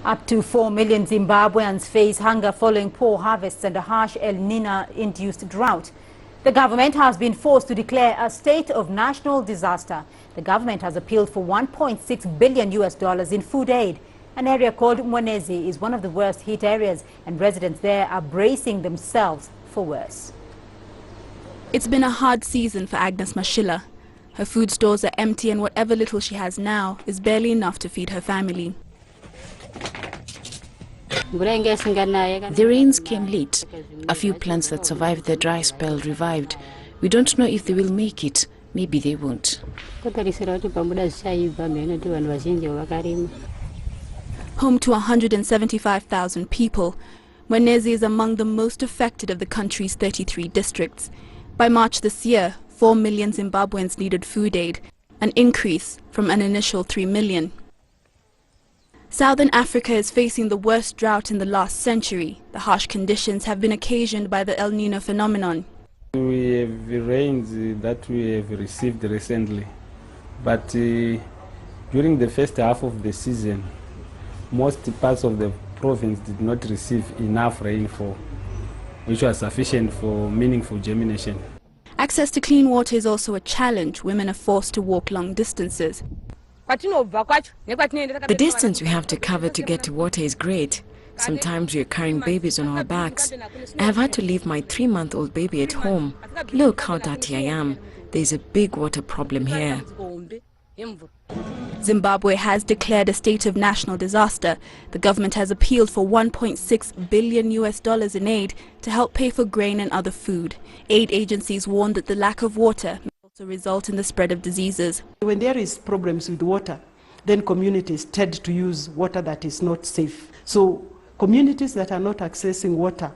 Up to 4 million Zimbabweans face hunger following poor harvests and a harsh El Niño-induced drought. The government has been forced to declare a state of national disaster. The government has appealed for $1.6 billion in food aid. An area called Mwenezi is one of the worst hit areas, and residents there are bracing themselves for worse. It's been a hard season for Agnes Mashila. Her food stores are empty, and whatever little she has now is barely enough to feed her family. The rains came late. A few plants that survived the dry spell revived. We don't know if they will make it. Maybe they won't. Home to 175,000 people, Mwenezi is among the most affected of the country's 33 districts. By March this year, 4 million Zimbabweans needed food aid, an increase from an initial 3 million. Southern Africa is facing the worst drought in the last century. The harsh conditions have been occasioned by the El Niño phenomenon. We have the rains that we have received recently, but during the first half of the season, most parts of the province did not receive enough rainfall, which was sufficient for meaningful germination. Access to clean water is also a challenge. Women are forced to walk long distances. The distance we have to cover to get to water is great. Sometimes we are carrying babies on our backs. I have had to leave my 3-month-old baby at home. Look how dirty I am. There is a big water problem here. Zimbabwe has declared a state of national disaster. The government has appealed for $1.6 billion in aid to help pay for grain and other food. Aid agencies warn that the lack of water may also result in the spread of diseases. When there is problems with water, then communities tend to use water that is not safe. So communities that are not accessing water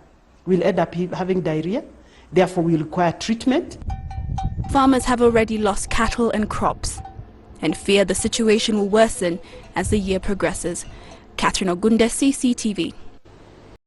will end up having diarrhea, therefore will require treatment. Farmers have already lost cattle and crops and fear the situation will worsen as the year progresses. Catherine Ogunde, CCTV.